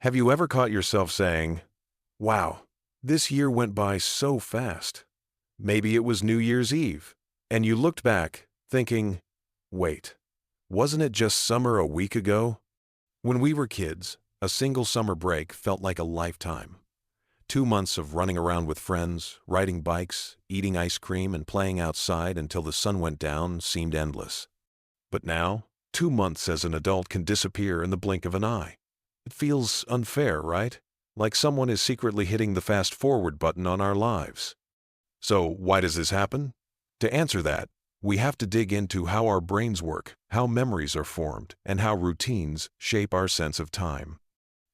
Have you ever caught yourself saying, "Wow, this year went by so fast"? Maybe it was New Year's Eve, and you looked back, thinking, "Wait, wasn't it just summer a week ago?" When we were kids, a single summer break felt like a lifetime. 2 months of running around with friends, riding bikes, eating ice cream, and playing outside until the sun went down seemed endless. But now, 2 months as an adult can disappear in the blink of an eye. It feels unfair, right? Like someone is secretly hitting the fast forward button on our lives. So why does this happen? To answer that, we have to dig into how our brains work, how memories are formed, and how routines shape our sense of time.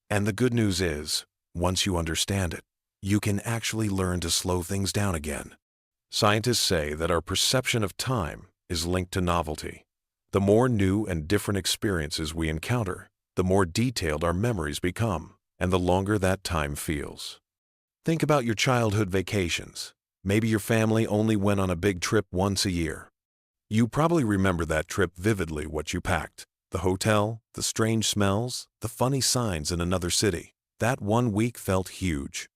And the good news is, once you understand it, you can actually learn to slow things down again. Scientists say that our perception of time is linked to novelty. The more new and different experiences we encounter, the more detailed our memories become, and the longer that time feels. Think about your childhood vacations. Maybe your family only went on a big trip once a year. You probably remember that trip vividly, what you packed. The hotel, the strange smells, the funny signs in another city. That one week felt huge.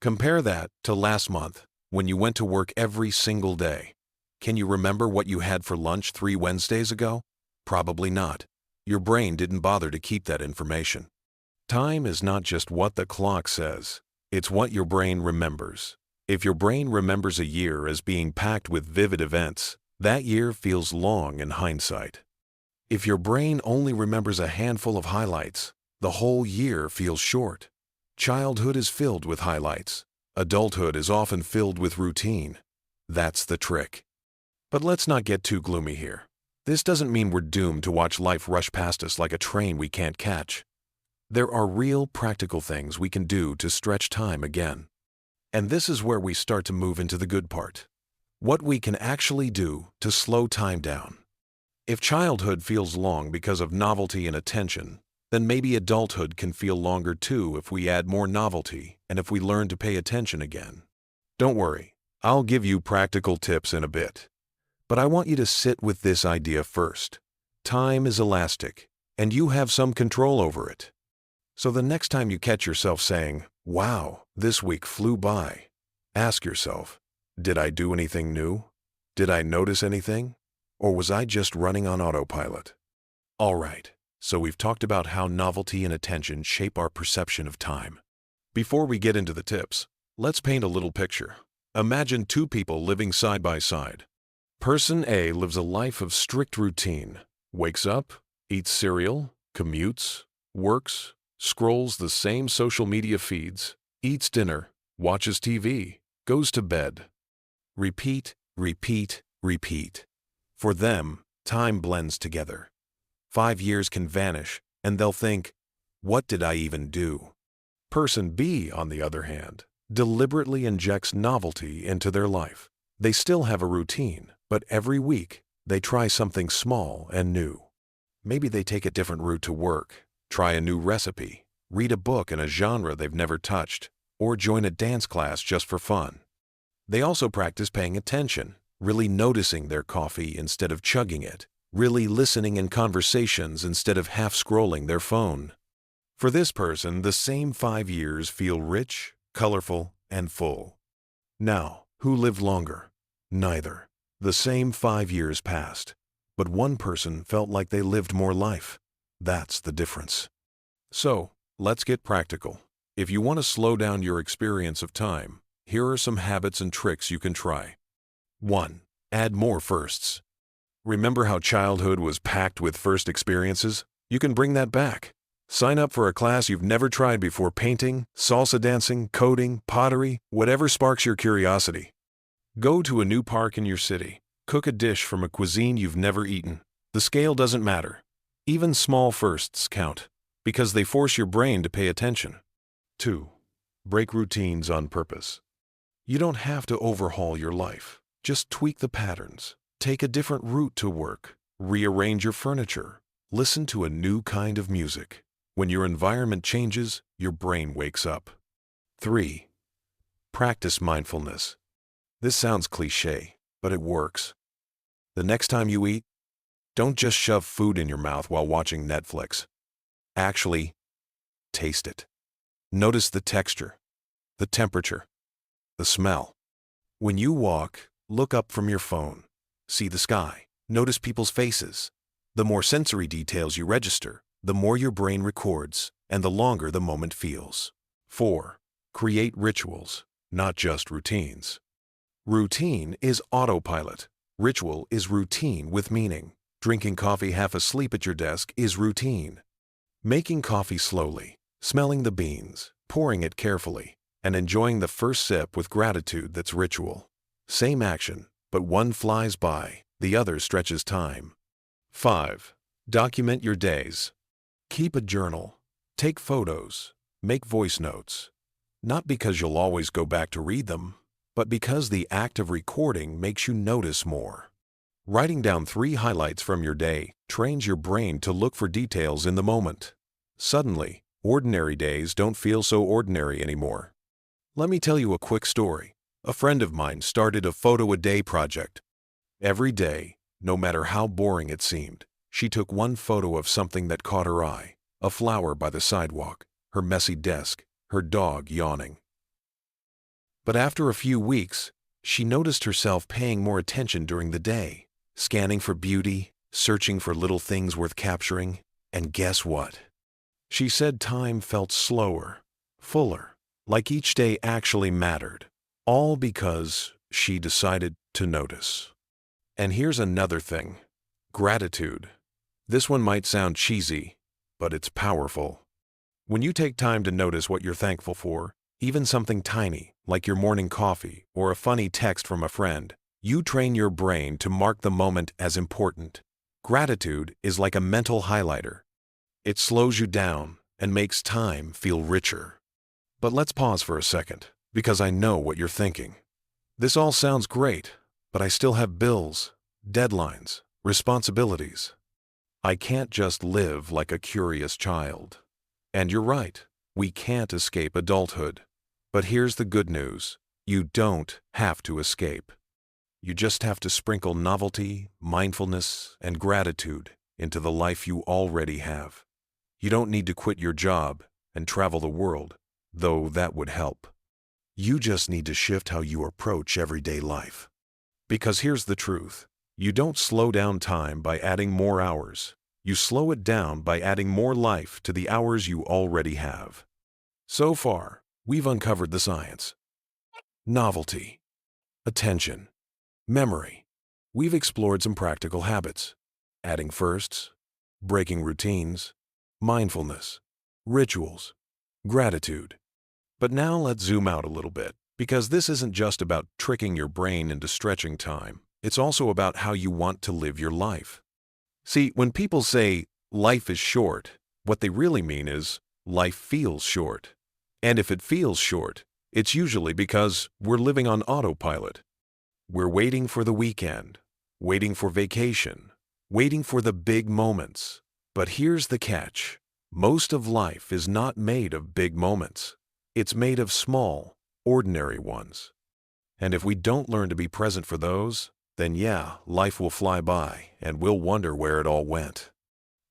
Compare that to last month, when you went to work every single day. Can you remember what you had for lunch 3 Wednesdays ago? Probably not. Your brain didn't bother to keep that information. Time is not just what the clock says, it's what your brain remembers. If your brain remembers a year as being packed with vivid events, that year feels long in hindsight. If your brain only remembers a handful of highlights, the whole year feels short. Childhood is filled with highlights. Adulthood is often filled with routine. That's the trick. But let's not get too gloomy here. This doesn't mean we're doomed to watch life rush past us like a train we can't catch. There are real practical things we can do to stretch time again. And this is where we start to move into the good part. What we can actually do to slow time down. If childhood feels long because of novelty and attention, then maybe adulthood can feel longer too if we add more novelty and if we learn to pay attention again. Don't worry, I'll give you practical tips in a bit. But I want you to sit with this idea first. Time is elastic, and you have some control over it. So the next time you catch yourself saying, "Wow, this week flew by," ask yourself, did I do anything new? Did I notice anything? Or was I just running on autopilot? All right, so we've talked about how novelty and attention shape our perception of time. Before we get into the tips, let's paint a little picture. Imagine two people living side by side. Person A lives a life of strict routine, wakes up, eats cereal, commutes, works, scrolls the same social media feeds, eats dinner, watches TV, goes to bed. Repeat, repeat, repeat. For them, time blends together. 5 years can vanish, and they'll think, "What did I even do?" Person B, on the other hand, deliberately injects novelty into their life. They still have a routine, but every week they try something small and new. Maybe they take a different route to work, try a new recipe, read a book in a genre they've never touched, or join a dance class just for fun. They also practice paying attention, really noticing their coffee instead of chugging it, really listening in conversations instead of half scrolling their phone. For this person, the same 5 years feel rich, colorful, and full. Now, who lived longer? Neither. The same 5 years passed, but one person felt like they lived more life. That's the difference. So, let's get practical. If you want to slow down your experience of time, here are some habits and tricks you can try. 1. Add more firsts. Remember how childhood was packed with first experiences? You can bring that back. Sign up for a class you've never tried before: painting, salsa dancing, coding, pottery, whatever sparks your curiosity. Go to a new park in your city. Cook a dish from a cuisine you've never eaten. The scale doesn't matter. Even small firsts count, because they force your brain to pay attention. 2. Break routines on purpose. You don't have to overhaul your life. Just tweak the patterns. Take a different route to work. Rearrange your furniture. Listen to a new kind of music. When your environment changes, your brain wakes up. 3. Practice mindfulness. This sounds cliché, but it works. The next time you eat, don't just shove food in your mouth while watching Netflix. Actually, taste it. Notice the texture, the temperature, the smell. When you walk, look up from your phone. See the sky. Notice people's faces. The more sensory details you register, the more your brain records, and the longer the moment feels. 4. Create rituals, not just routines. Routine is autopilot. Ritual is routine with meaning. Drinking coffee half asleep at your desk is routine. Making coffee slowly, smelling the beans, pouring it carefully, and enjoying the first sip with gratitude, that's ritual. Same action, but one flies by, the other stretches time. 5. Document your days. Keep a journal. Take photos. Make voice notes. Not because you'll always go back to read them, but because the act of recording makes you notice more. Writing down 3 highlights from your day trains your brain to look for details in the moment. Suddenly, ordinary days don't feel so ordinary anymore. Let me tell you a quick story. A friend of mine started a photo-a-day project. Every day, no matter how boring it seemed, she took one photo of something that caught her eye. A flower by the sidewalk, her messy desk, her dog yawning. But after a few weeks, she noticed herself paying more attention during the day, scanning for beauty, searching for little things worth capturing, and guess what? She said time felt slower, fuller, like each day actually mattered, all because she decided to notice. And here's another thing. Gratitude. This one might sound cheesy, but it's powerful. When you take time to notice what you're thankful for, even something tiny, like your morning coffee or a funny text from a friend, you train your brain to mark the moment as important. Gratitude is like a mental highlighter. It slows you down and makes time feel richer. But let's pause for a second, because I know what you're thinking. This all sounds great, but I still have bills, deadlines, responsibilities. I can't just live like a curious child. And you're right, we can't escape adulthood. But here's the good news. You don't have to escape. You just have to sprinkle novelty, mindfulness, and gratitude into the life you already have. You don't need to quit your job and travel the world, though that would help. You just need to shift how you approach everyday life. Because here's the truth. You don't slow down time by adding more hours. You slow it down by adding more life to the hours you already have. So far, we've uncovered the science. Novelty, attention, memory. We've explored some practical habits. Adding firsts, breaking routines, mindfulness, rituals, gratitude. But now let's zoom out a little bit, because this isn't just about tricking your brain into stretching time. It's also about how you want to live your life. See, when people say life is short, what they really mean is life feels short. And if it feels short, it's usually because we're living on autopilot. We're waiting for the weekend, waiting for vacation, waiting for the big moments. But here's the catch. Most of life is not made of big moments. It's made of small, ordinary ones. And if we don't learn to be present for those, then yeah, life will fly by and we'll wonder where it all went.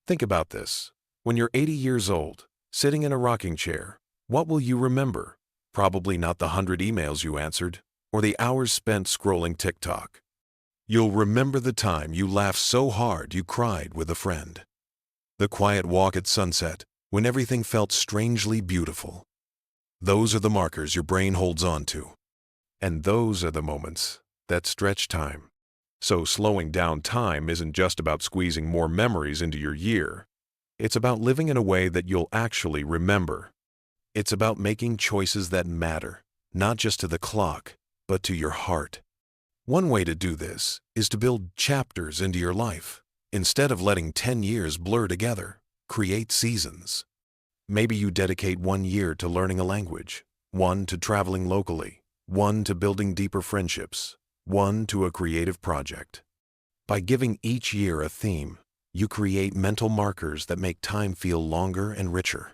Think about this. When you're 80 years old, sitting in a rocking chair, what will you remember? Probably not the 100 emails you answered or the hours spent scrolling TikTok. You'll remember the time you laughed so hard you cried with a friend. The quiet walk at sunset when everything felt strangely beautiful. Those are the markers your brain holds on to. And those are the moments that stretch time. So slowing down time isn't just about squeezing more memories into your year. It's about living in a way that you'll actually remember. It's about making choices that matter, not just to the clock, but to your heart. One way to do this is to build chapters into your life. Instead of letting 10 years blur together, create seasons. Maybe you dedicate 1 year to learning a language, 1 to traveling locally, 1 to building deeper friendships, 1 to a creative project. By giving each year a theme, you create mental markers that make time feel longer and richer.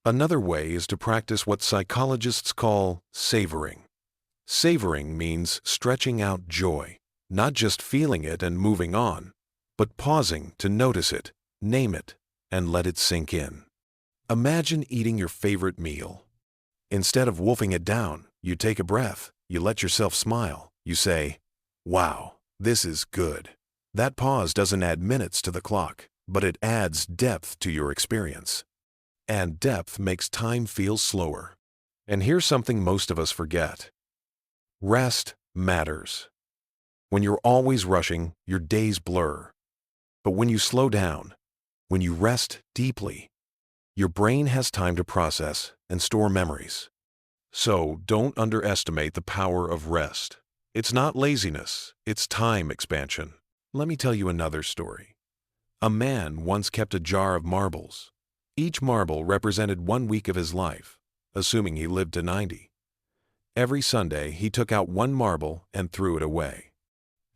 Another way is to practice what psychologists call savoring. Savoring means stretching out joy, not just feeling it and moving on, but pausing to notice it, name it, and let it sink in. Imagine eating your favorite meal. Instead of wolfing it down, you take a breath, you let yourself smile, you say, "Wow, this is good." That pause doesn't add minutes to the clock, but it adds depth to your experience. And depth makes time feel slower. And here's something most of us forget. Rest matters. When you're always rushing, your days blur. But when you slow down, when you rest deeply, your brain has time to process and store memories. So don't underestimate the power of rest. It's not laziness, it's time expansion. Let me tell you another story. A man once kept a jar of marbles. Each marble represented 1 week of his life, assuming he lived to 90. Every Sunday, he took out one marble and threw it away.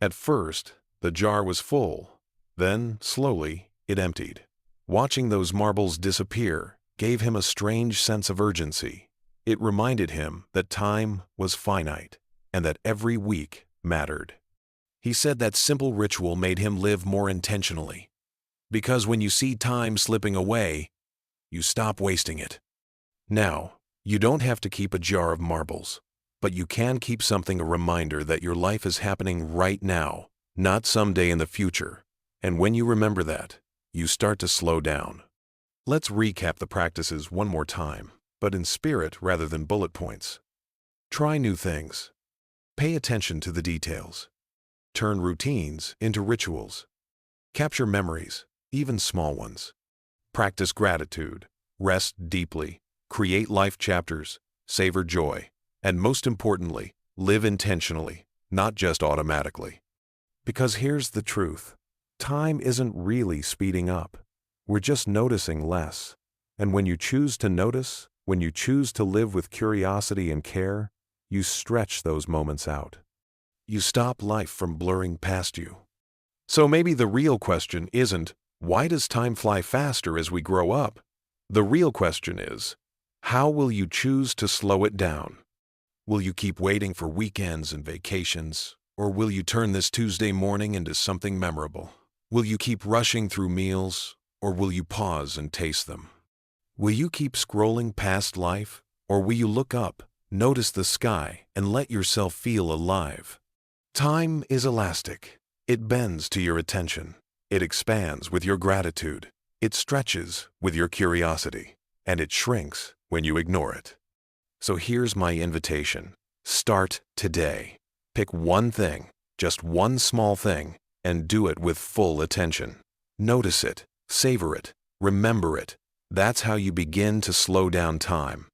At first, the jar was full. Then, slowly, it emptied. Watching those marbles disappear gave him a strange sense of urgency. It reminded him that time was finite and that every week mattered. He said that simple ritual made him live more intentionally. Because when you see time slipping away, you stop wasting it. Now, you don't have to keep a jar of marbles, but you can keep something a reminder that your life is happening right now, not someday in the future. And when you remember that, you start to slow down. Let's recap the practices one more time, but in spirit rather than bullet points. Try new things. Pay attention to the details. Turn routines into rituals. Capture memories, even small ones. Practice gratitude. Rest deeply. Create life chapters. Savor joy. And most importantly, live intentionally, not just automatically. Because here's the truth. Time isn't really speeding up. We're just noticing less. And when you choose to notice, when you choose to live with curiosity and care, you stretch those moments out. You stop life from blurring past you. So maybe the real question isn't, why does time fly faster as we grow up? The real question is, how will you choose to slow it down? Will you keep waiting for weekends and vacations? Or will you turn this Tuesday morning into something memorable? Will you keep rushing through meals? Or will you pause and taste them? Will you keep scrolling past life? Or will you look up, notice the sky, and let yourself feel alive? Time is elastic. It bends to your attention. It expands with your gratitude. It stretches with your curiosity. And it shrinks when you ignore it. So here's my invitation. Start today. Pick one thing, just one small thing, and do it with full attention. Notice it, savor it, remember it. That's how you begin to slow down time.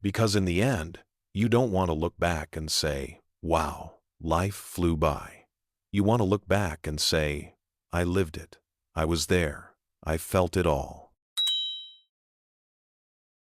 Because in the end, you don't want to look back and say, "Wow, life flew by." You want to look back and say, "I lived it. I was there. I felt it all."